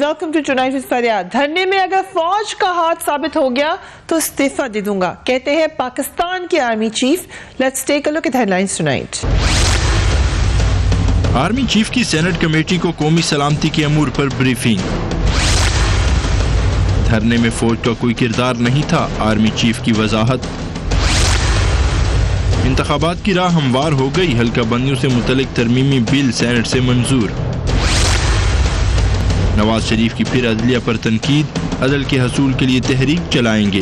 Welcome to tonight with फरियाद। धरने में अगर फौज का हाथ साबित हो गया तो इस्तीफा दे दूंगा, कहते हैं पाकिस्तान के army chief. Let's take a look at headlines tonight. Army chief की सेनेट कमेटी को कौमी सलामती के अमूर पर ब्रीफिंग। धरने में फौज का कोई किरदार नहीं था, आर्मी चीफ की वजाहत। इंतखाबात की राह हमवार हो गई, हल्का बंदियों से मुतल्लिक तरमीमी बिल सेनेट से मंजूर। नवाज शरीफ की फिर अदलिया पर तनकीद, अदल के हसूल के लिए तहरीक चलाएंगे।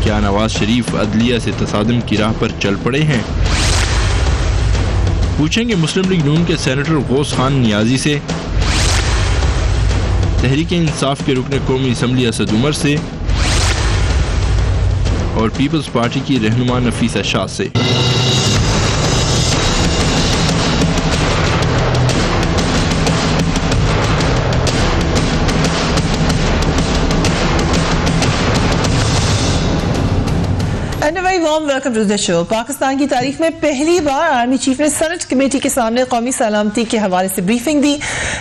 क्या नवाज शरीफ अदलिया से तसादम की राह पर चल पड़े हैं? पूछेंगे मुस्लिम लीग नून के सेनेटर गौस खान नियाजी से, तहरीक इंसाफ के रुकन कौमी असम्बली असद उमर से और पीपल्स पार्टी की रहनुमा नफीसा शाह से। Welcome to the show. Pakistan की तारीख में पहली बार आर्मी चीफ ने सेनेट कमेटी के सामने कौमी सलामती के हवाले से ब्रीफिंग दी।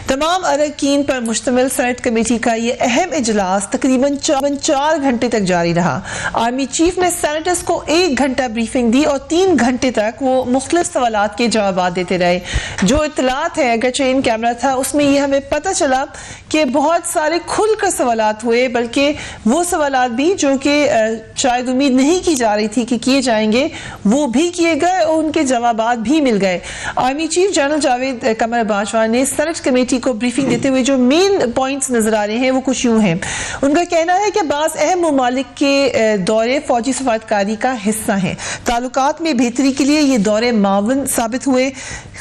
तमाम अरकान पर मुश्तमिल सेनेट कमेटी का ये अहम इजलास तकरीबन 4 घंटे तक जारी रहा। आर्मी चीफ ने सेनेटर्स को 1 घंटा ब्रीफिंग दी और 3 घंटे तक वो मुख्तलिफ सवालात के जवाब देते रहे। जो इतलात है, अगर चेन कैमरा था उसमें यह हमें पता चला कि बहुत सारे खुलकर सवालात हुए, बल्कि वो सवालात भी जो कि शायद उम्मीद नहीं की जा रही थी कि किए जाएंगे वो भी किए गए और उनके जवाबात भी मिल गए। आर्मी चीफ जनरल जावेद कमर बाजवा ने सेनेट कमेटी को ब्रीफिंग देते हुए जो मेन पॉइंट्स नजर आ रहे हैं वो कुछ यूं हैं। उनका कहना है कि बाज़ अहम ममालिक के दौरे फौजी सफारतकारी का हिस्सा हैं। ताल्लुकात में बेहतरी के लिए ये दौरे मावन साबित हुए।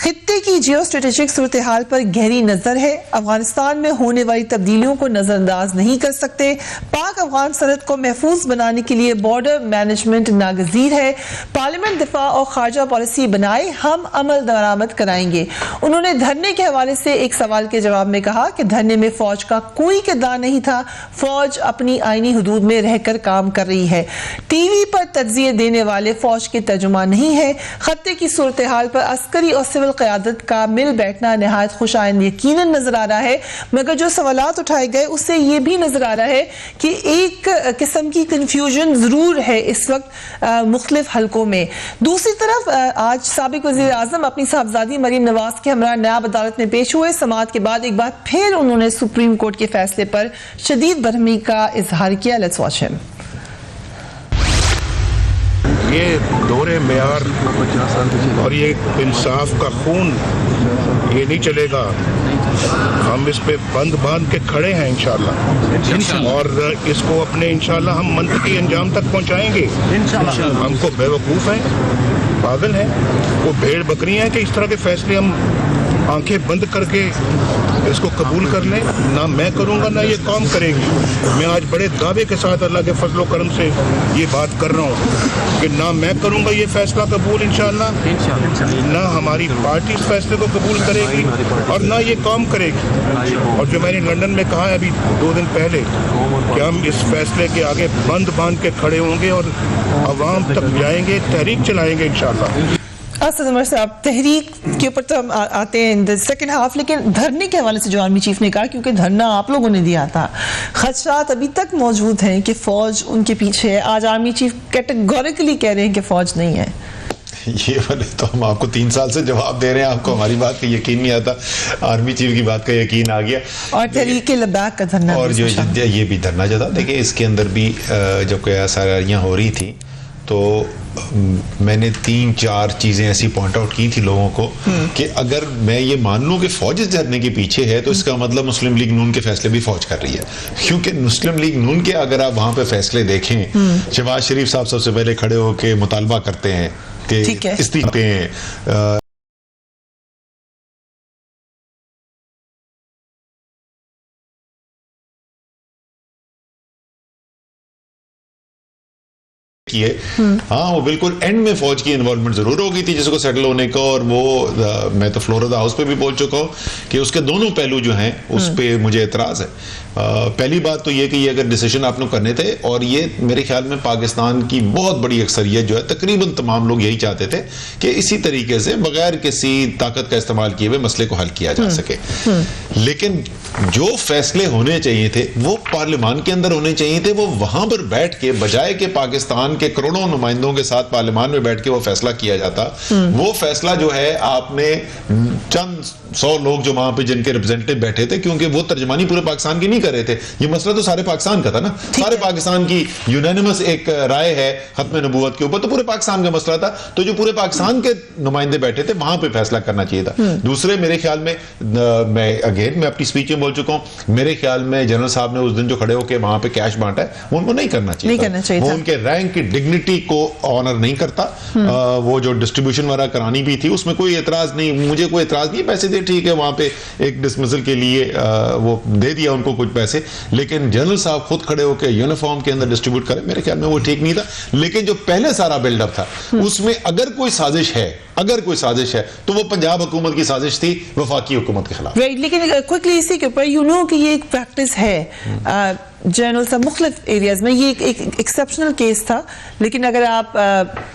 खित्ते की जियो स्ट्रेटेजिक सूरत हाल पर गहरी नजर है। अफगानिस्तान में होने वाली तब्दीलियों को नजरअंदाज नहीं कर सकते। पाक अफगान सरहद को महफूज बनाने के लिए बॉर्डर मैनेजमेंट नागजीर है। पार्लियामेंट दिफा और खारजा पॉलिसी बनाए, हम अमल दरामद कराएंगे। उन्होंने धरने के हवाले से एक सवाल के जवाब में कहा कि धरने में फौज का कोई किरदार नहीं था, फौज अपनी आईनी हुदूद में रहकर काम कर रही है। टीवी पर तज्जिए देने वाले फौज के तर्जुमा नहीं है। खत्ते की सूरत हाल पर अस्करी और सिविल क़यादत का मिल बैठना नहायत खुशाइन यकीनन नजर आ रहा है, मगर जो सवालात उठाए गए उससे यह भी नजर आ रहा है कि एक किस्म की कंफ्यूजन जरूर है इस वक्त मुख्तलिफ हलकों में। दूसरी तरफ आज साबिक वज़ीर आज़म अपनी साहबजादी मरीम नवाज के हमरा नायब अदालत में पेश हुए। समाअत के बाद एक बार फिर उन्होंने सुप्रीम कोर्ट के फैसले पर शदीद बरहमी का इजहार किया। Let's watch him. ये दौरे मेयार और ये इंसाफ का खून ये नहीं चलेगा। हम इस पे बंद बांध के खड़े हैं इंशाल्लाह, और इसको अपने इंशाल्लाह हम मंतकी अंजाम तक पहुंचाएंगे। हमको बेवकूफ़ हैं, पागल हैं, वो भेड़ बकरियां हैं कि इस तरह के फैसले हम आंखें बंद करके इसको कबूल कर लें। ना मैं करूंगा ना ये कौम करेगी। मैं आज बड़े दावे के साथ अल्लाह के फजलो करम से ये बात कर रहा हूँ कि ना मैं करूंगा ये फैसला कबूल इंशाल्लाह, ना हमारी पार्टी इस फैसले को कबूल करेगी और ना ये कौम करेगी। और जो मैंने लंदन में कहा है अभी 2 दिन पहले कि हम इस फैसले के आगे बंद बांध के खड़े होंगे और अवाम तक जाएंगे, तहरीक चलाएंगे इंशाल्लाह। असद उमर साहब, तहरीक के ऊपर तो हम आते हैं इन द सेकेंड हाफ, लेकिन धरने के हवाले से जो आर्मी चीफ ने कहा, क्योंकि धरना आप लोगों ने दिया था, खदशात अभी तक मौजूद हैं कि फौज उनके पीछे है। आज आर्मी चीफ कैटेगोरिकली कह रहे हैं कि फौज नहीं है। ये वाले तो हम आपको 3 साल से जवाब दे रहे हैं, आपको हमारी बात का यकीन नहीं आता, आर्मी चीफ की बात का यकीन आ गया। और तहरीक लद्दाख का धरना और जो ये भी धरना जो था, देखिए इसके अंदर भी जब सारियाँ हो रही थी तो मैंने 3-4 चीज़ें ऐसी पॉइंट आउट की थी लोगों को कि अगर मैं ये मान लूँ कि फौज इस धरने के पीछे है तो इसका मतलब मुस्लिम लीग नून के फैसले भी फौज कर रही है। क्योंकि मुस्लिम लीग नून के अगर आप वहाँ पे फैसले देखें, शहबाज शरीफ साहब सबसे पहले खड़े होकर मुतालबा करते हैं कि इस्तीफा हैं, किए। हाँ, वो बिल्कुल एंड में फौज की इन्वॉल्वमेंट जरूर हो गई थी जिसको सेटल होने को, और वो मैं तो फ्लोर ऑफ द हाउस पे भी बोल चुका हूँ कि उसके दोनों पहलू जो हैं उस पे मुझे एतराज है। पहली बात तो ये कि ये अगर डिसीजन आपने करने थे, और ये मेरे ख्याल में पाकिस्तान की बहुत बड़ी अक्सरियत जो है, तकरीबन तमाम लोग यही चाहते थे कि इसी तरीके से बगैर किसी ताकत का इस्तेमाल किए हुए मसले को हल किया जा सके। लेकिन जो फैसले होने चाहिए थे वो पार्लियामान के अंदर होने चाहिए थे, वो वहां पर बैठ के, बजाय के पाकिस्तान के करोड़ों नुमाइंदों के साथ पार्लियामान में बैठ के वो फैसला किया जाता, वो फैसला जो है आपने चंद 100 लोग जो वहां पे जिनके रिप्रेजेंटेटिव बैठे थे, क्योंकि वो तर्जमानी पूरे पाकिस्तान की नहीं कर रहे थे, ये मसला तो सारे पाकिस्तान का था ना, सारे पाकिस्तान की यूनानिमस एक राय है खत्म नबूवत के ऊपर, तो पूरे पाकिस्तान का मसला था, तो जो पूरे पाकिस्तान के नुमाइंदे बैठे थे वहां पे फैसला करना चाहिए था। दूसरे मेरे ख्याल में मैं अपनी स्पीच में बोल चुका हूं, मेरे ख्याल में जनरल साहब ने उस दिन जो खड़े होकर वहां पे कैश बांटा है वो उनको नहीं करना चाहिए, वो उनके रैंक की डिग्निटी को ऑनर नहीं करता। वो जो डिस्ट्रीब्यूशन वगैरह करानी भी थी उसमें कोई एतराज नहीं, मुझे कोई एतराज नहीं, पैसे दे ठीक है, वहां पे एक डिसमिसल के लिए वो दे दिया उनको कुछ पैसे, लेकिन जनरल साहब खुद खड़े होकर यूनिफॉर्म के अंदर डिस्ट्रीब्यूट करें, मेरे ख्याल में वो ठीक नहीं था। लेकिन जो पहले सारा बिल्डअप था उसमें अगर कोई साजिश है तो वो पंजाब हुकूमत की साजिश थी वफाकी हुकूमत के खिलाफ। राइट, लेकिन क्विकली इसी के ऊपर यू नो कि ये एक प्रैक्टिस है जनरल साहब मुख्तलिफ एरियाज में, ये एक एक्सेप्शनल केस था, लेकिन अगर आप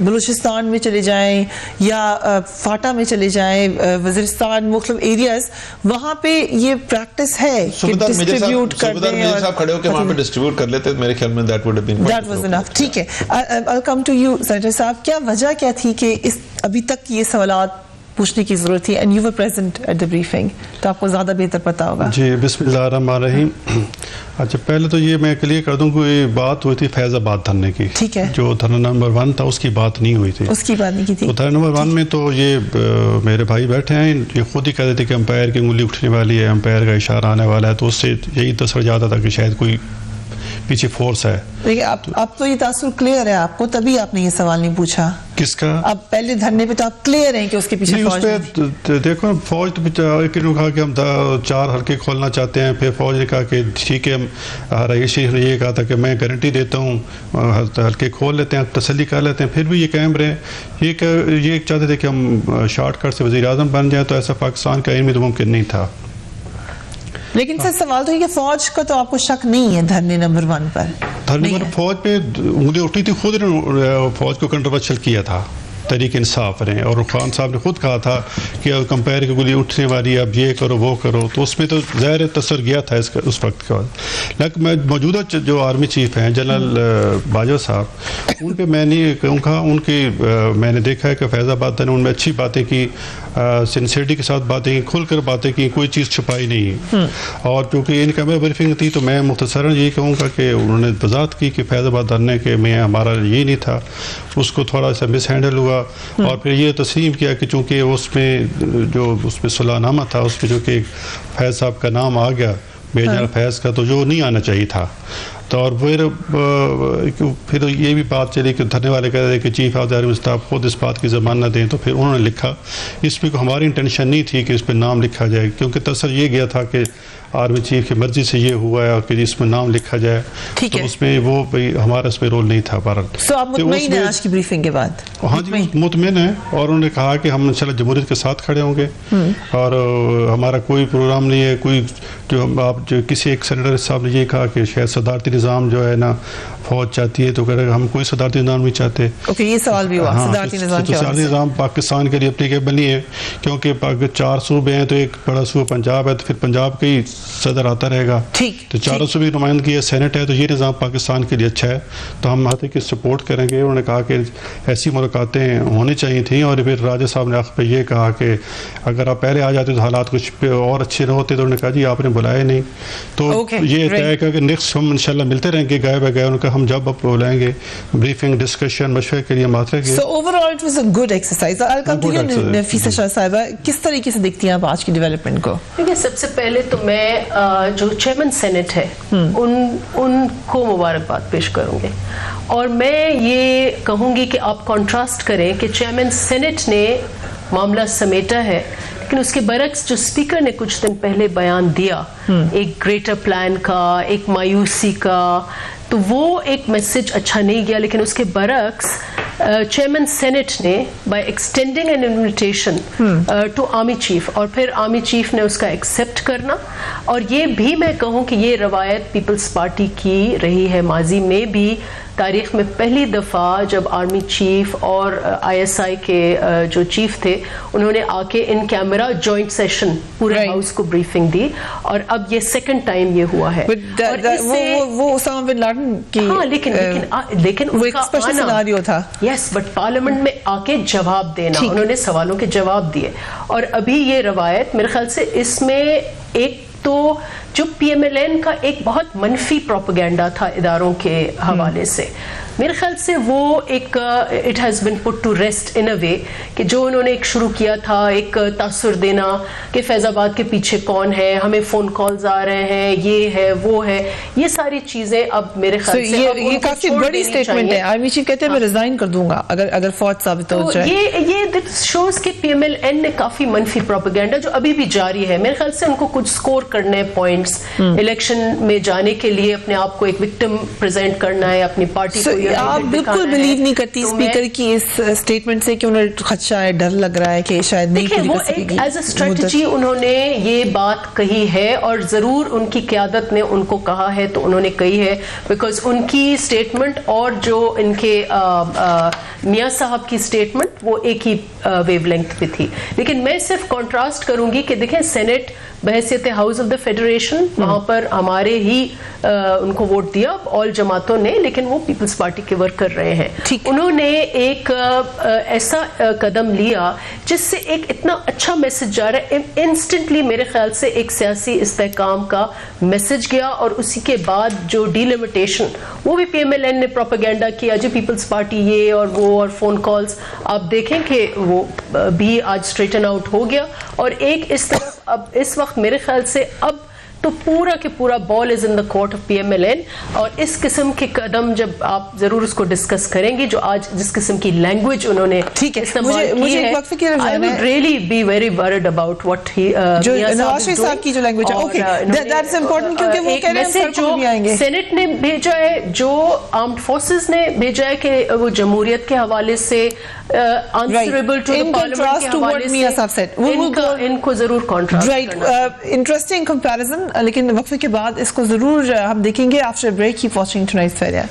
बलूचिस्तान में चले जाएं या फाटा में चले जाएं, वज़ीरिस्तान, मुख्तलिफ एरियाज, वहां पे ये प्रैक्टिस है कि डिस्ट्रीब्यूट कर दें और साहब खड़े होकर वहां पे डिस्ट्रीब्यूट कर लेते, मेरे ख्याल में दैट वाज इनफ। ठीक है, आई कम टू यू सेनेटर साहब, क्या वजह क्या थी कि इस अभी तक ये सवालात पूछने की जरूरत थी, and you were present at the briefing, तो आपको ज्यादा बेहतर पता होगा। जी, बिस्मिल्लाहिर्रहमानिर्रहीम। अच्छा, पहले तो ये मैं क्लियर कर दूं कि बात हुई थी फैजाबाद धरने की, ठीक है, जो धरना नंबर 1 था उसकी बात नहीं हुई थी, उसकी बात नहीं की थी। तो धरना नंबर 1 में तो ये मेरे भाई बैठे हैं, ये खुद ही कह रहे थे कि अंपायर की उंगली उठने वाली है, अंपायर का इशारा आने वाला है, तो उससे यही तसर जाता था कि शायद कोई पीछे फोर्स है। देखिए, अब तो ये तासुर क्लियर है आपको, तभी आपने ये सवाल नहीं पूछा। किसका? अब पहले धरने पे तो आप क्लियर हैं कि उसके पीछे फौज है। देखो, फौज तो एक ने कहा कि हम 4 हल्के खोलना चाहते हैं, फिर फौज ने कहा कि ठीक है, रईस शरीफ ने ये कहा था कि मैं गारंटी देता हूँ हल्के खोल लेते हैं, तसल्ली कर लेते हैं, फिर भी ये कायम रहे। ये चाहते थे कि हम शॉर्टकट से वज़ीर आज़म बन जाए, तो ऐसा पाकिस्तान का आइन में तो मुमकिन नहीं था। लेकिन सर सवाल तो ये कि फौज का तो आपको शक नहीं है धरने नंबर 1 पर? धरने नंबर फौज पे उंगली उठी थी, खुद ने फौज को कंट्रोवर्शियल किया था तहरीक इंसाफ ने, और खान साहब ने खुद कहा था कि कंपेयर की गोली उठने वाली है, अब ये करो वो करो, तो उसमें तो ज़ाहिर तसर गया था इसका उस वक्त का। लेकिन मौजूदा जो आर्मी चीफ हैं जनरल बाजवा साहब, उन पर मैं नहीं कहूँगा, उनकी मैंने देखा है कि फैज़ाबाद ने उनमें अच्छी बातें की, सिंसियरिटी के साथ बातें की, खुलकर बातें की, कोई चीज़ छुपाई नहीं। और क्योंकि इन कैमरा ब्रीफिंग थी तो मैं मुख्तसरन यही कहूँगा कि उन्होंने वजाहत की कि फैज़ाबाद धरने के में हमारा ये नहीं था, उसको थोड़ा सा मिस हैंडल हुआ, और फिर ये तस्लीम किया कि चूँकि उसमें सुलहनामा था, उसमें जो कि फैज़ साहब का नाम आ गया, मेजर फैज़ का, तो जो नहीं आना चाहिए था। तो और फिर ये भी बात चली कि धरने वाले कह रहे थे कि chief of the army staff खुद इस बात की ज़मानत दें, तो फिर उन्होंने लिखा। इसमें हमारी इंटेंशन नहीं थी कि इस पर नाम लिखा जाए, क्योंकि तसर ये गया था कि आर्मी चीफ की मर्जी से ये हुआ है कि इसमें नाम लिखा जाए, तो उसमें वो हमारा इसमें रोल नहीं था। भारत तो आप मुतमईन हैं आज की ब्रीफिंग के बाद? हाँ जी, मुतमईन है, और उन्होंने कहा कि हम इंशाल्लाह जमहूरियत के साथ खड़े होंगे, और हमारा कोई प्रोग्राम नहीं है, कोई जो किसी एक सेनेटर साहब ने ये कहा कि शायद सदारती निज़ाम जो है ना फौज चाहती है, तो कह रहे हम कोई सदारती निज़ाम नहीं चाहते। ओके, ये सवाल भी हुआ। हाँ, सदारती निज़ाम पाकिस्तान के लिए एप्लीकेबल नहीं है, क्योंकि 4 सूबे हैं, तो एक बड़ा सूबा पंजाब है, तो फिर पंजाब के ही सदर आता रहेगा, तो 4 सूबे नुमाइंदगी है, सेनेट है, तो ये निज़ाम पाकिस्तान के लिए अच्छा है, तो हम हाथी की सपोर्ट करेंगे। उन्होंने कहा कि ऐसी मुलाकातें होनी चाहिए थी, और फिर राजा साहब ने आखिर पे ये कहा कि अगर आप पहले आ जाते तो हालात कुछ और अच्छे न होते, तो उन्होंने कहा जी आपने बुलाया नहीं, तो ये तय किया कि नेक्स्ट हम इंशाल्लाह मिलते रहेंगे, गए बगैर। उनका हम जब आप बुलाएंगे ब्रीफिंग डिस्कशन मशवरे के लिए हम आते रहेंगे। So overall it was a good exercise. I will come to you Nafisa Shah साहिबा, किस तरीके से देखती हैं आप आज की डेवलपमेंट को? देखिए, सबसे पहले तो मैं जो चेयरमैन सेनेट है उनको मुबारकबाद पेश करूंगी, और मैं ये कहूंगी कि आप कंट्रास्ट करें कि चेयरमैन सेनेट ने मामला समेटा है, लेकिन उसके बरक्स जो स्पीकर ने कुछ दिन पहले बयान दिया एक ग्रेटर प्लान का, एक मायूसी का, तो वो एक मैसेज अच्छा नहीं गया। लेकिन उसके बरक्स चेयरमैन सेनेट ने by extending an invitation to army chief, और फिर आर्मी चीफ ने उसका एक्सेप्ट करना, और ये भी मैं कहूँ कि ये रवायत पीपल्स पार्टी की रही है माजी में भी। तारीख में पहली दफ़ा जब आर्मी चीफ और ISI के जो चीफ थे, उन्होंने आके इन कैमरा जॉइंट सेशन पूरे हाउस को ब्रीफिंग दी, और अब ये सेकंड टाइम ये हुआ है। वो ओसामा बिन लादेन की, हाँ, लेकिन वो एक स्पेशल सिनेरियो था। यस, बट पार्लियामेंट में आके जवाब देना, उन्होंने सवालों के जवाब दिए। और अभी ये रवायत मेरे ख्याल से इसमें एक तो जो PMLN का एक बहुत मनफी प्रोपेगेंडा था इदारों के हवाले से, मेरे ख्याल से वो एक it has been put to rest in a way कि जो उन्होंने एक शुरू किया था, एक तासुर देना कि फैज़ाबाद के पीछे कौन है, हमें फ़ोन कॉल्स आ रहे हैं, ये है वो है, ये सारी चीज़ें अब मेरे ख्याल से ये काफ़ी बड़ी स्टेटमेंट है। आर्मी चीफ कहते हैं मैं रिजाइन कर दूंगा अगर फौज साबित हो जाए। ये शोज के PMLN ने काफ़ी मनफी प्रोपेगेंडा जो अभी भी जारी है। मेरे ख्याल से उनको कुछ स्कोर करने पॉइंट्स इलेक्शन में जाने के लिए, अपने आप को एक विक्टिम प्रेजेंट करना है, अपनी पार्टी को। आप बिल्कुल बिलीव नहीं करती स्पीकर की इस स्टेटमेंट से कि उन्हें खदशा है, डर लग रहा है कि शायद नहीं पूरी कर सकेगी? एज अ स्ट्रेटजी उन्होंने ये बात कही है, और जरूर उनकी क़यादत ने उनको कहा है तो उन्होंने कही है, बिकॉज उनकी स्टेटमेंट और जो इनके मियाँ साहब की स्टेटमेंट वो एक ही वेवलेंथ पे थी। लेकिन मैं सिर्फ कॉन्ट्रास्ट करूंगी कि देखें, सेनेट बहैसियत हाउस ऑफ द फेडरेशन, वहाँ पर हमारे ही उनको वोट दिया ऑल जमातों ने, लेकिन वो पीपल्स पार्टी के वर्क कर रहे हैं। उन्होंने एक ऐसा कदम लिया जिससे एक इतना अच्छा मैसेज जा रहा है, इंस्टेंटली मेरे ख्याल से एक सियासी इस्तेहकाम का मैसेज गया। और उसी के बाद जो डिलिमिटेशन, वो भी PMLN ने प्रोपेगेंडा किया जी पीपल्स पार्टी ये और वो, और फ़ोन कॉल्स आप देखें कि वो भी आज स्ट्रेटन आउट हो गया। और एक इस तरफ अब इस वक्त मेरे ख्याल से अब तो पूरा के पूरा ball is in the court of PMLN। और इस किस्म के कदम जब आप जरूर उसको डिस्कस करेंगे, जो आज जिस किस्म की लैंग्वेज उन्होंने इस्तेमाल की है, I would really be very worried about what he जो नवाज शरीफ साहब की जो लैंग्वेज है, ओके दैट्स इंपॉर्टेंट, क्योंकि वो कह रहे हैं मैसेज जो सेनेट ने भेजा है, जो आर्म्ड फोर्सेस ने भेजा है कि वो जमहूरियत के हवाले से आंसरेबल टू द पार्लियामेंट के हवाले से, इनको जरूर कॉन्ट्रास्ट राइट। इंटरेस्टिंग कंपैरिजन, लेकिन वक्फे के बाद इसको जरूर हम देखेंगे। After break keep watching tonight fair.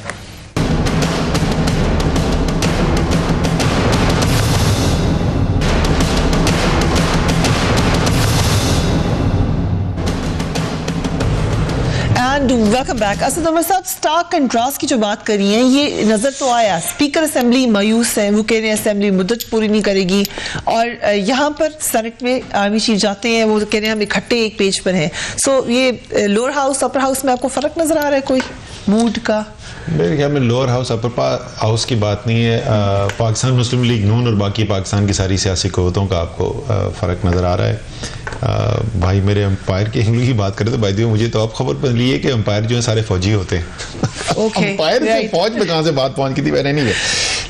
Welcome back. Asad Umar साहब, स्टार्क कंट्रास्ट की जो बात कर रही हैं, ये नजर तो आया, स्पीकर असेंबली मायूस है, वो कह रहे हैं असेंबली मुद्दत पूरी नहीं करेगी, और यहाँ पर सेनेट में आर्मी चीफ जाते हैं, वो कह रहे हैं हम इकट्ठे एक पेज पर हैं। सो ये लोअर हाउस अपर हाउस में आपको फर्क नजर आ रहा है कोई मूड का? मेरे ख्याल में लोअर हाउस अपर हाउस की बात नहीं है। पाकिस्तान मुस्लिम लीग नून और बाकी पाकिस्तान की सारी सियासी क़ुव्वतों का आपको फ़र्क नज़र आ रहा है। भाई मेरे अंपायर की एंगल की बात करें तो भाई मुझे तो अब खबर मिली है कि अंपायर जो है सारे फौजी होते हैं। अंपायर से फौज में कहाँ से बात पहुँच की थी मैंने नहीं है।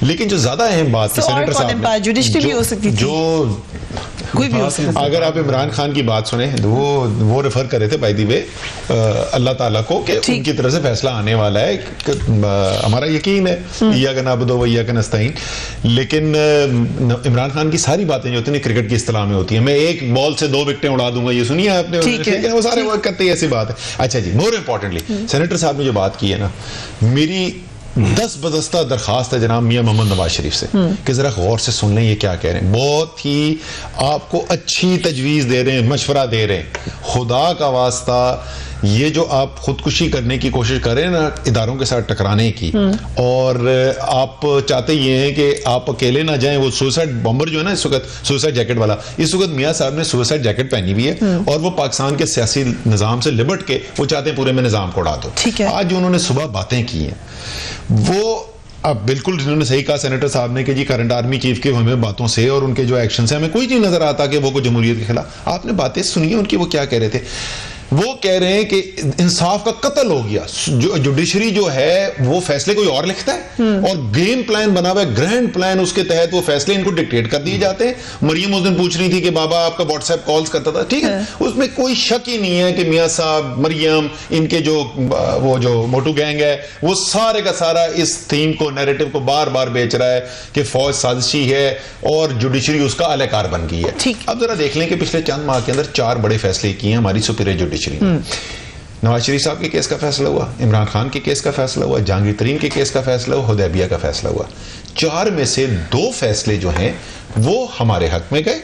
लेकिन जो ज़्यादा अहम बात थी सेनेटर साहब, जुडिशरी हो सकती थी, जो कोई भी हो सकता। अगर आप इमरान खान की बात सुने तो वो रेफर कर रहे थे बाय द वे अल्लाह ताला को कि उनकी तरफ से फैसला आने वाला है, हमारा यकीन है, इय्याका नअबुदु व इय्याका नस्तईन। लेकिन इमरान खान की सारी बातें जो होती हैं क्रिकेट की इस्तिलाह में होती हैं, मैं एक बॉल से 2 विकेटें उड़ा दूंगा, ये सुनिए आपने, लेकिन वो सारे वर्क करते हैं, ऐसी बात है। अच्छा जी, मोर इम्पोर्टेंटली सेनेटर साहब ने जो बात की है ना, मेरी 10 बदस्ता दरखास्त है जनाब मियां मोहम्मद नवाज शरीफ से कि जरा गौर से सुन लें ये क्या कह रहे हैं। बहुत ही आपको अच्छी तजवीज़ दे रहे हैं, मशवरा दे रहे हैं। खुदा का वास्ता, ये जो आप खुदकुशी करने की कोशिश कर रहे हैं ना इदारों के साथ टकराने की, और आप चाहते ये हैं कि आप अकेले ना जाएं। वो सुसाइड बॉम्बर जो है ना इस वक्त, सुसाइड जैकेट वाला, इस वक्त मियां साहब ने सुसाइड जैकेट पहनी हुई है, और वो पाकिस्तान के सियासी निज़ाम से लिबट के वो चाहते हैं पूरे में निज़ाम को उड़ा दो। आज जो उन्होंने सुबह बातें की हैं वो अब बिल्कुल इन्होंने सही कहा सेनेटर साहब ने कि जी करंट आर्मी चीफ के हमें बातों से और उनके जो एक्शन से हमें कोई चीज़ नजर आता कि वो को जमहूरियत के खिलाफ। आपने बातें सुनी उनकी, वो क्या कह रहे थे? वो कह रहे हैं कि इंसाफ का कत्ल हो गया, जुडिशरी जो है वो फैसले कोई और लिखता है और गेम प्लान बना हुआ है, ग्रैंड प्लान, उसके तहत वो फैसले इनको डिक्टेट कर दिए जाते हैं। मरियम उस दिन पूछ रही थी कि बाबा आपका व्हाट्सएप कॉल्स करता था, ठीक है, उसमें कोई शक ही नहीं है कि मियां साहब, मरियम, इनके जो वो जो मोटू गैंग है वो सारे का सारा इस थीम को, नैरेटिव को बार बार बेच रहा है कि फौज साजिशी है और जुडिशरी उसका अलकार बन गई है। अब जरा देख लें कि पिछले चंद माह के अंदर 4 बड़े फैसले किए हैं हमारी सुपीरियर जुडिशरी। नवाज शरीफ साहब के केस का फैसला हुआ, इमरान खान के केस का फैसला हुआ, जहांगीर तरीन के केस का फैसला हुआ, हुदैबिया का फैसला हुआ। 4 में से 2 फैसले जो हैं वो हमारे हक में गए,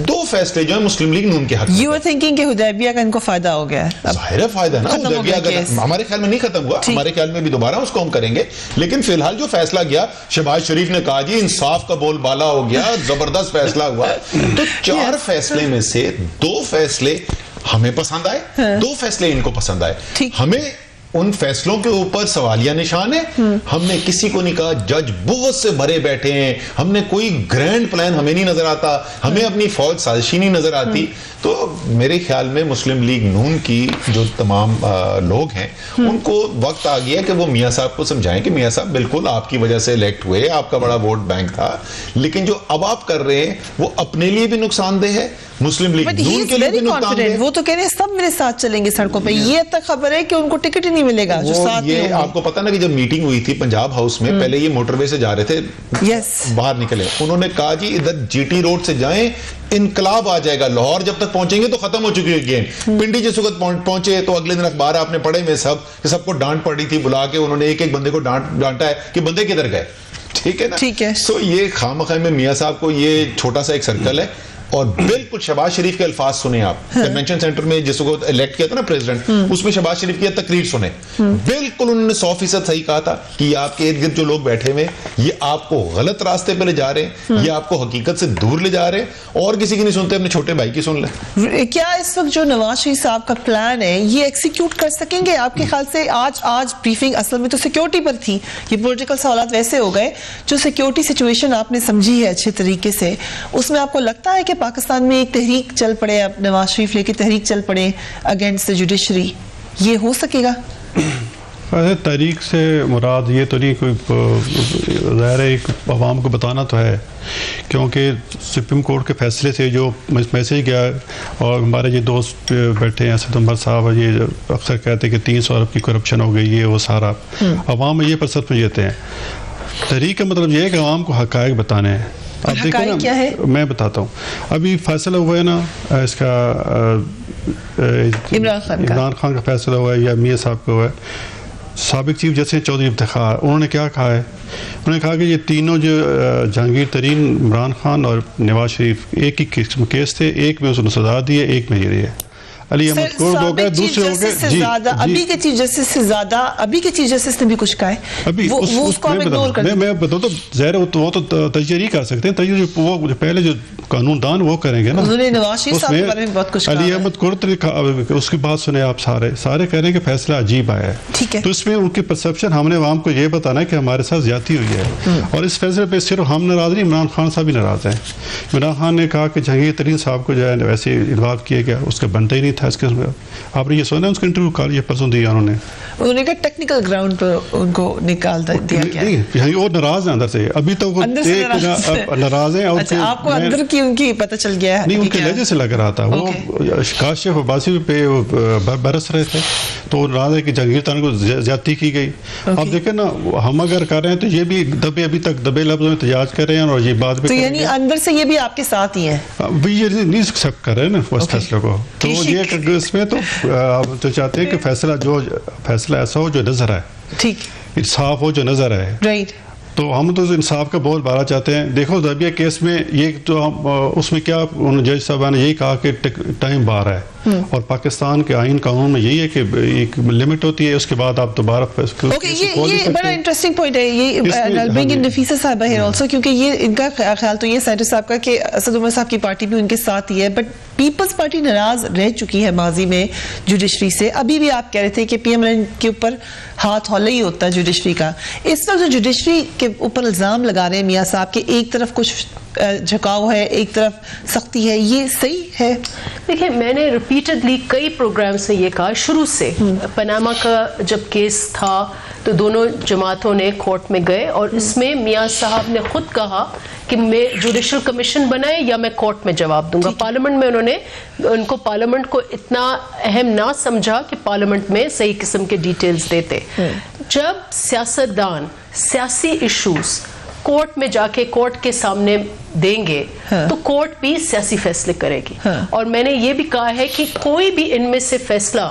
2 फैसले जो है मुस्लिम लीग नून के हक में। यू आर थिंकिंग कि हुदैबिया का इनको फायदा हो गया है? जाहिर है फायदा ना, हुदैबिया अगर हमारे ख्याल में नहीं खत्म हुआ, हमारे ख्याल में भी दोबारा उसको हम करेंगे, लेकिन फिलहाल जो फैसला गया, शहबाज शरीफ ने कहा जी इंसाफ का बोलबाला हो गया, जबरदस्त फैसला हुआ। तो 4 फैसले में से 2 फैसले हमें पसंद आए, 2 फैसले इनको पसंद आए। हमें उन फैसलों के ऊपर सवालिया निशान है। हमने किसी को नहीं कहा जज बहुत से भरे बैठे हैं, हमने कोई ग्रैंड प्लान हमें नहीं नजर आता, हमें अपनी फौज साजिशी नहीं नजर आती। तो मेरे ख्याल में मुस्लिम लीग नून की जो तमाम लोग हैं उनको वक्त आ गया कि वो मियां साहब को समझाएं कि मियां साहब बिल्कुल आपकी वजह से इलेक्ट हुए, आपका बड़ा वोट बैंक था, लेकिन जो अब आप कर रहे हैं वो अपने लिए भी नुकसानदेह है, मुस्लिम लीग नून के लिए भी नुकसानदेह है। वो तो कह रहे हैं सब मेरे साथ चलेंगे सड़कों पे, ये तक खबर है कि उनको टिकट ही नहीं मिलेगा जो साथ में। ये आपको पता ना कि जब मीटिंग हुई थी पंजाब हाउस में, पहले ये मोटरवे से जा रहे थे, बाहर निकले, उन्होंने कहा जी इधर जीटी रोड से जाएं, इनकलाब आ जाएगा, लाहौर जब तक पहुंचेंगे तो खत्म हो चुकी है गेम। पिंडी जिस वक्त पहुंचे तो अगले दिन अखबार आपने पढ़े में सबको डांट पड़ी थी, बुला के उन्होंने एक एक बंदे को डांटा है कि बंदे किधर गए, ठीक है ना। ठीक है, सो ये खामखा में मियां साहब को ये छोटा सा एक सर्कल है। और बिल्कुल शहबाज शरीफ के अल्फाज सुने आप, कन्वेंशन सेंटर में जिसको इलेक्ट किया था ना प्रेसिडेंट, उसमें शहबाज शरीफ की तकरीर सुने, बिल्कुल उन्होंने 100% सही कहा था कि आपके इर्द गिर्द जो लोग बैठे हुए ये आपको गलत रास्ते पे ले जा रहे हैं, ये आपको हकीकत से दूर ले जा रहे हैं, और किसी की नहीं सुनते, अपने छोटे भाई की सुन ले। क्या इस वक्त जो नवाज शरीफ साहब का प्लान है ये एग्जीक्यूट कर सकेंगे आपके ख्याल से? आज ब्रीफिंग असल में तो सिक्योरिटी पर थी, ये पॉलिटिकल सवाल वैसे हो गए, जो सिक्योरिटी सिचुएशन आपने समझी है अच्छे तरीके से, उसमें आपको लगता है कि पाकिस्तान में एक तहरीक चल पड़े, अब नवाज शरीफ लेके तहरीक चल पड़े अगेंस्ट द जुडिशरी, ये हो सकेगा? तहरीक से मुराद ये तो नहीं, कोई ज़ाहिर है अवाम को बताना तो है, क्योंकि सुप्रीम कोर्ट के फैसले से जो मैसेज गया, और हमारे ये दोस्त बैठे हैं असद उमर साहब, ये अक्सर कहते हैं कि 300 अरब की करप्शन हो गई, ये वो सारा अवाम में ये परसेप्शन देते हैं। तहरीक का मतलब ये है कि अवाम को हक़ाइक़ बताने हैं। अब देखो ना, क्या है? मैं बताता हूँ, अभी फैसला हुआ है ना इसका इमरान खान का फैसला हुआ है या मियां साहब का हुआ है, साबिक चीफ जस्टिस चौधरी इफ्तिखार, उन्होंने क्या कहा है? उन्होंने कहा कि ये तीनों जो जहांगीर तरीन, इमरान खान और नवाज शरीफ एक ही केस थे, एक में उसने सजा दी है, एक में ये है। अली अहमद कुर्द हो गए, दूसरे हो गए जी, अभी के चीफ जस्टिस से ज्यादा अभी के चीफ जस्टिस ने भी कुछ कहा है, अभी वो उसको हम इग्नोर कर दें। मैं बताऊं तो ज़ाहिर वो तो तजज़िया नहीं कर सकते, तजज़िया वो जो पहले जो कानूनदान वो करेंगे ना। उन्होंने नवाज शरीफ साहब के बारे में बहुत कुछ कहा। अली अहमद कुर्द ने उसकी बात सुने आप, सारे कह रहे हैं कि फैसला अजीब आया है, ठीक है। तो इसमें उनकी परसेप्शन, हमने आवाम को ये बताना है कि हमारे साथ ज्यादती हुई है, और इस फैसले पे सिर्फ हम नाराज नहीं, इमरान खान साहब भी नाराज हैं। इमरान खान ने कहा कि जहांगीर तरीन साहब को जो है वैसे इन्वॉल्व किया गया, उसका बनता ही नहीं था इसके। आपने ये सुना उसका इंटरव्यू कहा, ये परसों दिया उन्होंने कहा टेक्निकल ग्राउंड पर उनको निकाल दिया गया। और नाराज है अंदर से, अभी तो नाराज है। अच्छा, आपको अंदर की उनकी पता चल गया है? नहीं, उनके लहजे से लग रहा था, वो काशिफ अब्बासी पे बरस रहे थे, तो नाराज है कि जहांगीर तरीन को ज्यादती की गई। अब देखें ना, हम अगर कर रहे हैं तो ये भी दबे, अभी तक दबे लफ्ज़ों में तजाज कर रहे हैं, और ये बात भी तो यानी अंदर से ये भी आपके साथ ही है, ये नहीं एक्सेप्ट कर रहे हैं ना उस फैसले को। तो ये इसमें तो चाहते हैं कि फैसला ऐसा हो जो नजर आए, ठीक, इंसाफ हो जो नजर आए, राइट। तो हम तो इंसाफ का बोल बाला चाहते हैं। देखो दबिया केस में ये तो हम उसमें क्या जज साहब ने यही कहा कि टाइम बार है, और पाकिस्तान के आइन कानून में यही है कि एक लिमिट होती है, उसके बाद आप दोबारा ये बड़ा इंटरेस्टिंग पॉइंट है, ये ब्रिंग इन नफीसा साहब है आल्सो, क्योंकि ये इनका ख्याल तो ये सेंटर साहब का कि असद उमर साहब की पार्टी भी उनके साथ ही है, बट पीपल्स पार्टी नाराज रह चुकी है माजी में जुडिशरी से। अभी भी आप कह रहे थे कि पीएमएल के ऊपर हाथ हौला ही होता है जुडिशरी का। इस वक्त जो जुडिशरी के ऊपर इल्जाम लगा रहे हैं मियां साहब के, एक तरफ कुछ झुकाव है, एक तरफ सख्ती है, ये सही है? देखिए, मैंने रिपीटेडली कई प्रोग्राम्स में ये कहा शुरू से, पनामा का जब केस था तो दोनों जमातों ने कोर्ट में गए और इसमें मियां साहब ने खुद कहा कि मैं जुडिशल कमीशन बनाए या मैं कोर्ट में जवाब दूंगा। पार्लियामेंट में उनको पार्लियामेंट को इतना अहम ना समझा कि पार्लियामेंट में सही किस्म के डिटेल्स देते। जब सियासतदान सियासी इश्यूज कोर्ट में जाके कोर्ट के सामने देंगे तो कोर्ट भी सियासी फैसले करेगी। और मैंने ये भी कहा है कि कोई भी इनमें से फैसला,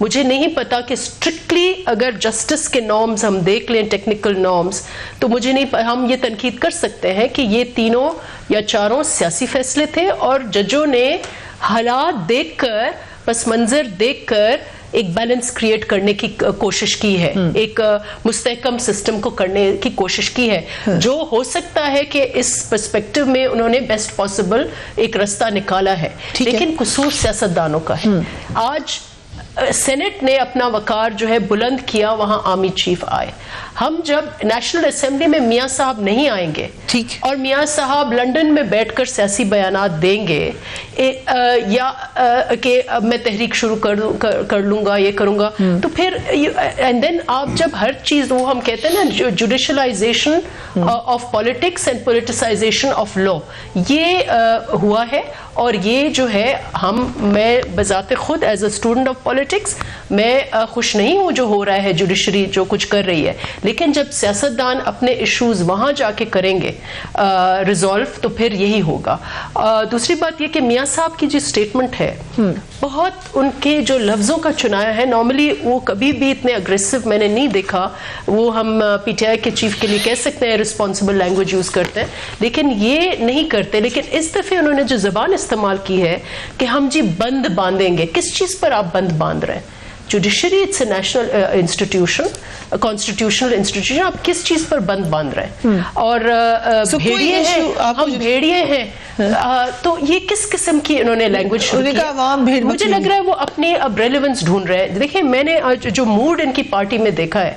मुझे नहीं पता कि स्ट्रिक्टली अगर जस्टिस के नॉर्म्स हम देख लें, टेक्निकल नॉर्म्स, तो मुझे नहीं, हम ये तनकीद कर सकते हैं कि ये तीनों या चारों सियासी फैसले थे और जजों ने हालात देखकर, पस मंजर देखकर एक बैलेंस क्रिएट करने की कोशिश की है, एक मुस्तहकम सिस्टम को करने की कोशिश की है। जो हो सकता है कि इस पर्सपेक्टिव में उन्होंने बेस्ट पॉसिबल एक रास्ता निकाला है, लेकिन कसूर सियासतदानों का है। आज सेनेट ने अपना वकार जो है बुलंद किया, वहां आर्मी चीफ आए। हम जब नेशनल असेंबली में मियां साहब नहीं आएंगे और मियां साहब लंदन में बैठकर सियासी बयानात देंगे या कि मैं तहरीक शुरू कर लूंगा, ये करूंगा, तो फिर एंड देन आप जब हर चीज, वो हम कहते हैं ना judicialisation of politics and politicisation of law, ये हुआ है। और ये जो है मैं बजाते खुद as a student of politics मैं खुश नहीं हूँ जो हो रहा है, जुडिशरी जो कुछ कर रही है, लेकिन जब सियासतदान अपने इश्यूज वहां जाके करेंगे रिजॉल्व, तो फिर यही होगा। दूसरी बात ये कि मियां साहब की जो स्टेटमेंट है, बहुत उनके जो लफ्जों का चुनाया है, नॉर्मली वो कभी भी इतने अग्रेसिव मैंने नहीं देखा। वो हम पीटीआई के चीफ के लिए कह सकते हैं रिस्पॉन्सिबल लैंग्वेज यूज करते हैं, लेकिन ये नहीं करते। लेकिन इस दफे उन्होंने जो जबान इस्तेमाल की है कि हम जी बंद बांधेंगे, किस चीज पर आप बंद बांध रहे हैं? Judiciary it's a national institution, constitutional institution, आप किस चीज पर बंद बांध रहे हैं? और भेड़िए हैं, हम भेड़िए हैं, तो ये किस किस्म की इन्होंने लैंग्वेज शुरू की? मुझे लग रहा है वो अपनी अब रेलेवेंस ढूंढ रहे हैं। देखिए, मैंने जो मूड इनकी पार्टी में देखा है,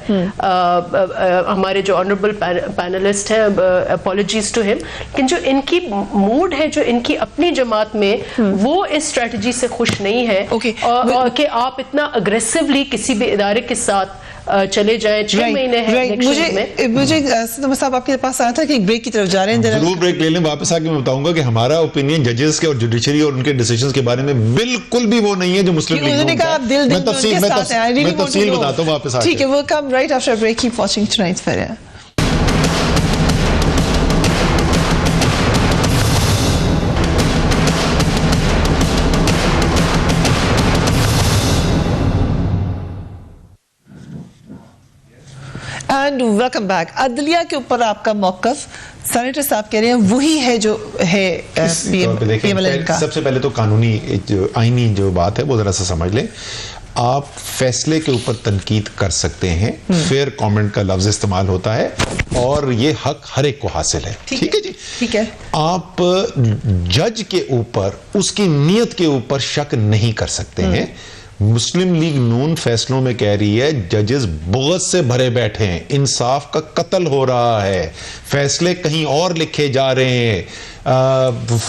हमारे जो ऑनरेबल पैनलिस्ट हैं, अपॉलॉजीज टू हिम, लेकिन जो इनकी मूड है, जो इनकी अपनी जमात में, वो इस स्ट्रेटजी से खुश नहीं है कि आप इतना अग्रेसिवली किसी भी इदारे के साथ चले जाएं। 6 महीने हैं मुझे साहब आपके पास आया था कि ब्रेक की तरफ जा रहे हैं, जरूर ब्रेक ले लें। वापस आके मैं बताऊंगा कि हमारा ओपिनियन जजेस के और जुडिशरी और उनके डिसीजंस के बारे में बिल्कुल भी वो नहीं है जो मुस्लिम लीग ने कहा। मैं तफसील बताता हूँ वापस आके। ठीक है, we'll come right after a break. Keep watching tonight's Fair. And welcome back. अदलिया के ऊपर आपका मौकफ, सेनेटर साहब कह रहे हैं वही है जो है पीएमएल का। सबसे पहले तो कानूनी जो आईनी जो बात है वो जरा सा समझ लें। आप फैसले के ऊपर तनकीद कर सकते हैं, फेयर कमेंट का लफ्ज इस्तेमाल होता है और ये हक हर एक को हासिल है। ठीक है जी, ठीक है। आप जज के ऊपर उसकी नीयत के ऊपर शक नहीं कर सकते हैं। मुस्लिम लीग नून फैसलों में कह रही है जजेस बुग़्ज़ से भरे बैठे हैं, इंसाफ का कत्ल हो रहा है, फैसले कहीं और लिखे जा रहे हैं,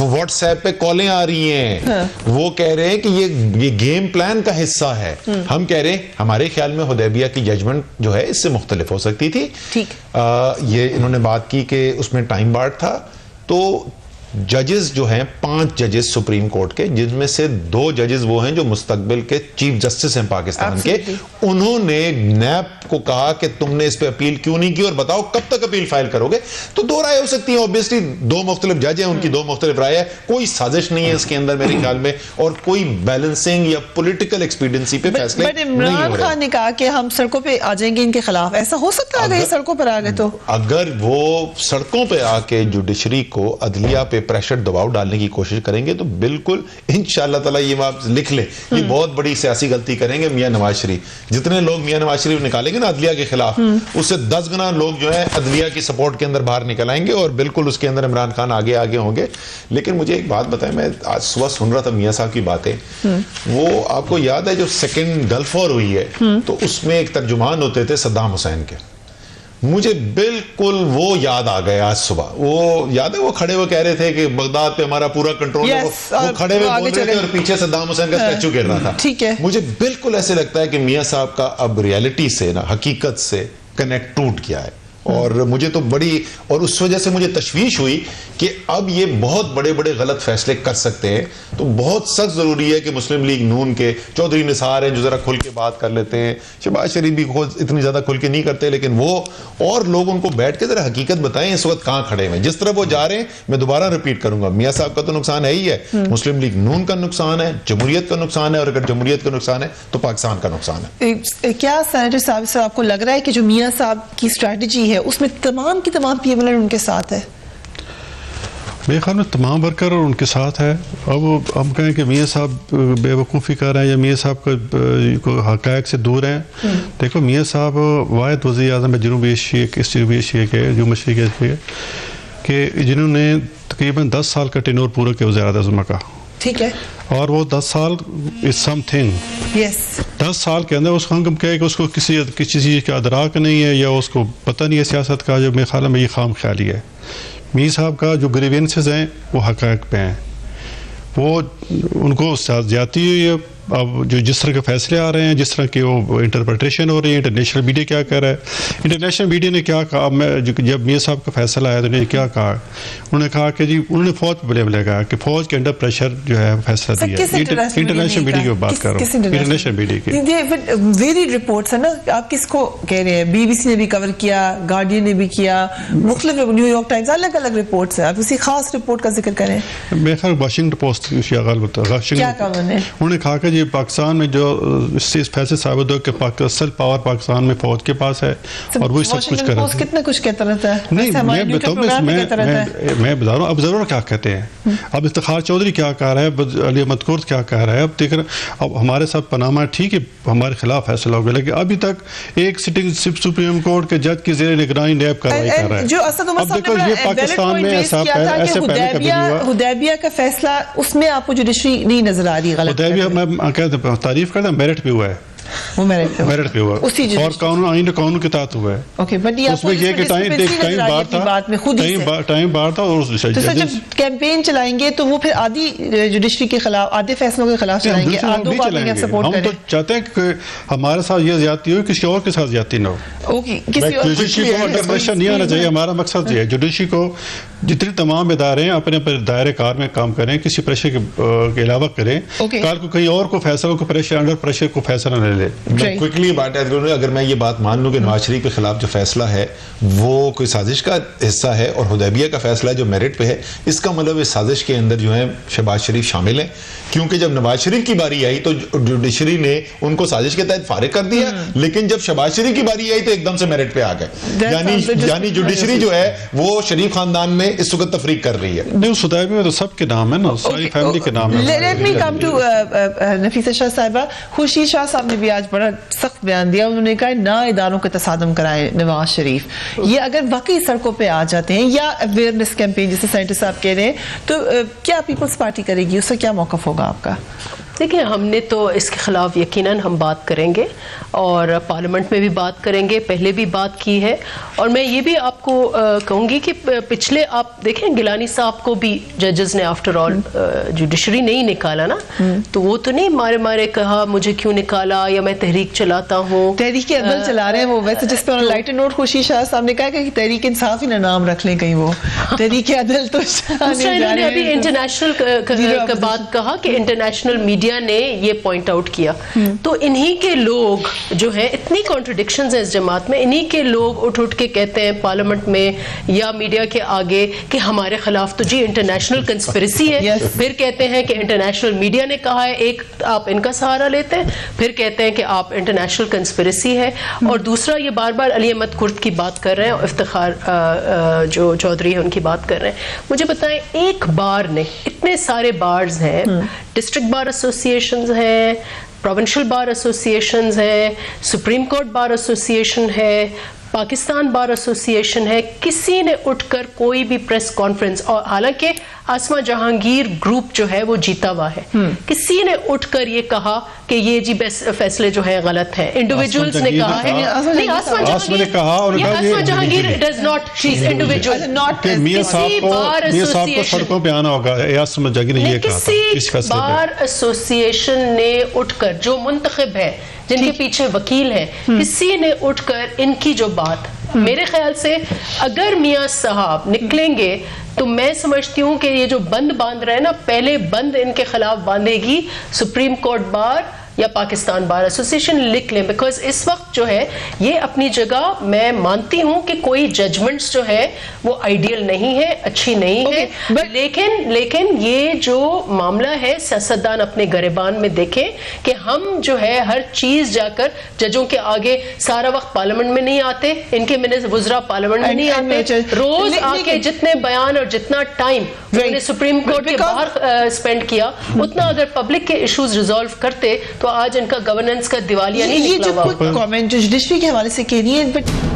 व्हाट्सएप पे कॉलें आ रही हैं। वो कह रहे हैं कि ये गेम प्लान का हिस्सा है। हम कह रहे हैं हमारे ख्याल में हुदैबिया की जजमेंट जो है इससे मुख्तलिफ हो सकती थी। ठीक, ये इन्होंने बात की कि उसमें टाइम बार्ड था। तो जजेस जो हैं 5 जजेस सुप्रीम कोर्ट के, जिनमें से 2 जजेस वो हैं जो मुस्तकबिल के चीफ जस्टिस हैं पाकिस्तान के, उन्होंने नैब को कहा कि तुमने इस पे अपील क्यों नहीं की और बताओ कब तक अपील फाइल करोगे। तो 2 राय हो सकती हैं, ऑब्वियसली 2 मुख्तलिफ जज हैं, उनकी 2 मुख्तलिफ राय है। कोई साजिश नहीं है इसके अंदर मेरे ख्याल में, और कोई बैलेंसिंग या पॉलिटिकल एक्सपीडियंसी पे फैसले नहीं हो रहे। इमरान खान ने कहा कि हम सड़कों पे आ जाएंगे इनके खिलाफ, ऐसा हो सकता है अगर सड़कों पर आ गए तो? अगर वो सड़कों पे आके जुडिशरी को, अदलिया पे प्रेशर दबाव डालने की कोशिश करेंगे तो बिल्कुल इंशाअल्लाह ताला, ये आप लिख ले, ये बहुत बड़ी सियासी गलती करेंगे मियां नवाज शरीफ। जितने लोग मियां नवाज शरीफ निकालेंगे ना अदलिया के खिलाफ, उससे 10 गुना लोग जो है अदलिया की सपोर्ट के अंदर बाहर निकल आएंगे और बिल्कुल उसके अंदर इमरान खान आगे आगे होंगे। लेकिन मुझे एक बात बताएं, मैं आज सुबह सुन रहा था मियां साहब की बातें, वो आपको याद है जो सेकेंड गल्फ वॉर हुई है तो उसमें एक तर्जुमान होते थे सद्दाम हुसैन के, मुझे बिल्कुल वो याद आ गया आज सुबह। वो याद है, वो खड़े हुए कह रहे थे कि बगदाद पे हमारा पूरा कंट्रोल है। वो खड़े हुए बोल रहे थे और पीछे सद्दाम हुसैन का स्टैचू गिर रहा था। ठीक है, मुझे बिल्कुल ऐसे लगता है कि मियां साहब का अब रियलिटी से ना, हकीकत से कनेक्ट टूट गया है। और मुझे तो बड़ी, और उस वजह से मुझे तशवीश हुई कि अब ये बहुत बड़े बड़े गलत फैसले कर सकते हैं। तो बहुत सख्त जरूरी है कि मुस्लिम लीग नून के चौधरी निसार हैं जो जरा खुल के बात कर लेते हैं, शहबाज शरीफ भी इतनी ज्यादा खुल के नहीं करते, लेकिन वो और लोग उनको बैठ के जरा हकीकत बताएं इस वक्त कहां खड़े हैं। जिस तरह वो जा रहे हैं, मैं दोबारा रिपीट करूंगा, मियां साहब का तो नुकसान है ही है, मुस्लिम लीग नून का नुकसान है, जमहूरियत का नुकसान है, और अगर जमहूरियत का नुकसान है तो पाकिस्तान का नुकसान है। क्या सेनेटर साहब से आपको लग रहा है कि जो मियां साहब की स्ट्रैटेजी है उसमें तमाम की तमाम पीएमएल उनके साथ है? मेरे ख्याल में तमाम वर्कर और उनके साथ है। अब हम कहें कि मियां साहब बेवकूफ़ी कर रहे हैं या मियां साहब को हक़ाइक़ से दूर हैं। देखो, मियां साहब वाहिद वज़ीर आज़म जनूबी एशिया के जो मशरिक़ एशिया के जिन्होंने तकरीबन 10 साल का टेन्योर पूरा किया वज़ीर आज़म का। ठीक है, और वो 10 साल इज समथिंग। यस, 10 साल के अंदर उसको हम कहें कि उसको किसी चीज़ का अदराक नहीं है या उसको पता नहीं है सियासत का, जो मेरे ख्याल में ये खाम ख्याली है। मीर साहब का जो ग्रीवेंसेस हैं वो हक़ाइक़ पे हैं, वो उनको ज़्यादती हुई है। अब जो जिस तरह के फैसले आ रहे हैं, जिस तरह की वो इंटरप्रिटेशन हो रही है, इंटरनेशनल मीडिया क्या कह रहा है, इंटरनेशनल मीडिया ने क्या कहा, जब मियां साहब का फैसला आया तो उन्होंने क्या कहा, उन्होंने कहा कि जी उन्होंने फौज पर ब्लेम लगाया कि फौज के अंडर प्रेशर जो है फैसला दिया। इंटरनेशनल मीडिया की बात कर रहा हूँ, इंटरनेशनल मीडिया की वेरिड रिपोर्ट्स है ना। आप किसको कह रहे हैं? बीबीसी ने भी कवर किया, गार्डियन ने भी किया, मुख्तलिफ न्यूयॉर्क टाइम्स, अलग अलग रिपोर्ट्स हैं। आप उसी खास रिपोर्ट का जिक्र करें। मेरे ख्याल वाशिंगटन पोस्ट क्या कहा उन्होंने कहा कि पाकिस्तान में जो इस फैसले साबित हो कि असल पावर पाकिस्तान में फौज के पास है और वही सब कुछ कर रहा है। कितना कुछ कहता रहता है। नहीं, मैं बता रहा हूँ, अब जरूर क्या कहते हैं। अब इफ्तिखार चौधरी क्या कह रहा है, अली अहमद कुर्द क्या कह रहा है। अब देख रहे, अब हमारे साथ पनामा ठीक है हमारे खिलाफ फैसला हो गया, लेकिन अभी तक एक सिटिंग सुप्रीम कोर्ट के जज की जेर निगरानी नैब कार्रवाई कर रहा है। अब देखो, ये पाकिस्तान में ऐसे पहले कभी नहीं हुआ। हुदैबिया का फैसला, उसमें आपको जुडिशरी नहीं नजर आ रही? हुदैबिया मैं कहता तारीफ करता, मेरिट पे हुआ है, वो मेरिट पे हुआ और कानून के तहत हुआ है। ओके, बट उसमें ये कि टाइम बार था और कैंपेन चलाएंगे तो वो फिर आधी जुडिशरी के खिलाफ, आधे फैसलों के खिलाफ चलाएंगे। हम तो चाहते हैं कि हमारे साथ ये ज्यादती हो, किसी और के साथ ज्यादती ना हो। जुडिशरी को अंडर प्रेशर नहीं आना चाहिए। हमारा मकसद ये है, जुडिशरी को जितने तमाम इदारे हैं अपने अपने दायरे कार में काम करें, किसी प्रेशर के अलावा करें। कल को कहीं और को फैसला को प्रेशर, अंडर प्रेशर को फैसला न ले। मैं क्विकली बात अगर मैं ये बात मान लूं कि नवाज शरीफ के खिलाफ जो फैसला है वो कोई साजिश का हिस्सा है और हुदैबिया का फैसला जो मेरिट पे है, इसका मतलब इस साजिश के अंदर जो है शहबाज शरीफ शामिल है। क्योंकि जब नवाज शरीफ की बारी आई तो जुडिशरी ने उनको साजिश के तहत फारिग कर दिया, लेकिन जब शहबाज शरीफ की बारी आई तो एकदम से मेरिट पे आ गए। यानी जुडिशरी जो है वो शरीफ खानदान में इस वक्त तफरीक कर रही है। नहीं, हुदैबिया में तो सबके नाम है ना, सारी फैमिली के नाम है। Let me come to Nafisa Shah साहिबा। खुर्शीद शाह साहब ने भी आज बड़ा सख्त बयान दिया। उन्होंने कहा ना इदारों के तसादम कराए नवाज शरीफ। ये अगर वाकई सड़कों पे आ जाते हैं या अवेयरनेस कैंपेन जैसे सेनेटर साहब कह रहे हैं, तो क्या पीपल्स पार्टी करेगी? उससे क्या मौक़िफ़ होगा आपका? देखिए, हमने तो इसके खिलाफ यकीनन हम बात करेंगे और पार्लियामेंट में भी बात करेंगे, पहले भी बात की है। और मैं ये भी आपको कहूँगी कि पिछले आप देखें, गिलानी साहब को भी जजेस ने आफ्टर ऑल जुडिशरी नहीं निकाला ना, तो वो तो नहीं मारे मारे कहा मुझे क्यों निकाला या मैं तहरीक चलाता हूँ। तहरीक अदल चला रहे हैं वो। वैसे जिस पर लाइटर नोट खुर्शीद शाह साहब ने कहा कि तहरीक इंसाफ ही ना नाम रख लें कहीं वो। तहरीक अदल तो इन्होंने अभी इंटरनेशनल का बात कहा कि इंटरनेशनल मीडिया ने ये पॉइंट आउट किया। तो इन्हीं के लोग जो है, इतनी कॉन्ट्रडिक्शंस हैं इस जमात में, इन्हीं के लोग उठ उठ के कहते हैं पार्लियामेंट में या मीडिया के आगे कि हमारे खिलाफ तो जी इंटरनेशनल कंस्पिरेसी है। फिर कहते हैं कि इंटरनेशनल मीडिया ने कहा है, एक आप इनका सहारा लेते हैं, फिर कहते हैं कि आप इंटरनेशनल कंस्पिरेसी है। और दूसरा ये बार बार अली अहमद कुर्द की बात कर रहे हैं और इफ्तिखार जो चौधरी है उनकी बात कर रहे हैं। मुझे बताएं, एक बार ने, इतने सारे बार्स हैं, डिस्ट्रिक्ट बार एसोसिएशंस हैं, प्रोविंशियल बार एसोसिएशंस हैं, सुप्रीम कोर्ट बार एसोसिएशन है, पाकिस्तान बार एसोसिएशन है, किसी ने उठकर कोई भी प्रेस कॉन्फ्रेंस, और हालांकि आसमा जहांगीर ग्रुप जो है वो जीता हुआ है। किसी ने उठकर ये कहा कि ये जी फैसले जो है गलत हैं, इंडिविजुअल्स ने कहा है। नहीं, Asma Jahangir does not, she is individual. मियां साहब को सड़कों पे आना होगा, आसमा जहांगीर ने ये कहा था इस किसी फैसले बार एसोसिएशन ने उठकर, जो मुंतखब है, जिनके पीछे वकील हैं, किसी ने उठकर इनकी जो बात, मेरे ख्याल से अगर मियां साहब निकलेंगे तो मैं समझती हूं कि ये जो बंद बांध रहे हैं ना, पहले बंद इनके खिलाफ बांधेगी सुप्रीम कोर्ट बार या पाकिस्तान बार एसोसिएशन, लिख लें। बिकॉज इस वक्त जो है ये अपनी जगह, मैं मानती हूं कि कोई जजमेंट्स जो है वो आइडियल नहीं है, अच्छी नहीं है, लेकिन ये जो मामला है सियासतदान अपने गिरबान में देखें कि हम जो है हर चीज जाकर जजों के आगे, सारा वक्त पार्लियामेंट में नहीं आते, इनके वुज़रा पार्लियामेंट में नहीं आते, रोज आके जितने बयान और जितना टाइम उन्होंने सुप्रीम कोर्ट के बाहर स्पेंड किया, उतना अगर पब्लिक के इश्यूज रिजॉल्व करते तो आज इनका गवर्नेंस का दिवालिया नहीं निकला हुआ। ये जो कुछ कमेंट जुडिशरी के हवाले से कह रही है, बट